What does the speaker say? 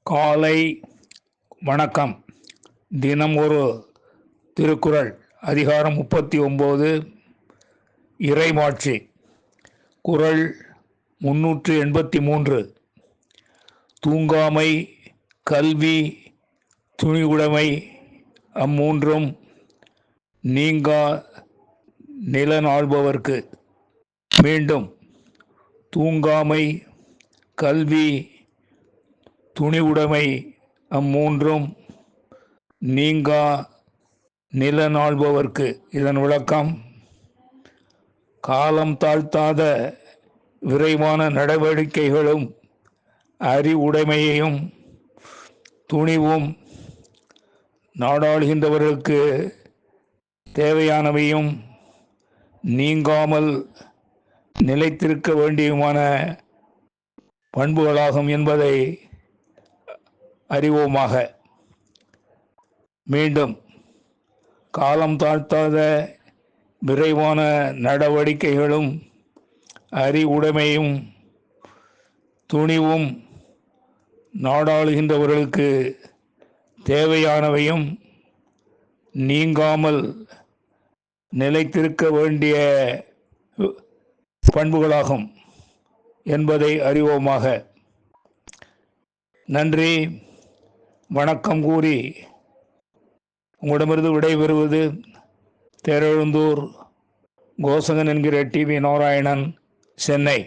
காலை வணக்கம். தினம் ஒரு திருக்குறள். அதிகாரம் 39, இறைமாட்சி. குறள் 383. தூங்காமை, கல்வி, துணிவுடைமை அம்மூன்றும் நீங்கா நிலனாள்பவர்க்கு. மீண்டும், தூங்காமை, கல்வி, துணிவுடைமை அம்மூன்றும் நீங்கா நிலனாள்பவர்க்கு. இதன் விளக்கம்: காலம் தாழ்த்தாத விரைவான நடவடிக்கைகளும் அறிவுடைமையும் துணிவும் நாடாளுகின்றவர்களுக்கு தேவையானவையும் நீங்காமல் நிலைத்திருக்க வேண்டியமான பண்புகளாகும் என்பதை அறிவோமாக. மீண்டும், காலம் தாழ்த்தாத விரைவான நடவடிக்கைகளும் அறிவுடைமையும் துணிவும் நாடாளுகின்றவர்களுக்கு தேவையானவையும் நீங்காமல் நிலைத்திருக்க வேண்டிய பண்புகளாகும் என்பதை அறிவோமாக. நன்றி, வணக்கம் கூறி உங்களிடமிருந்து விடைபெறுவது தேரெழுந்தூர் கோசகன் என்கிற டிவி நாராயணன், சென்னை.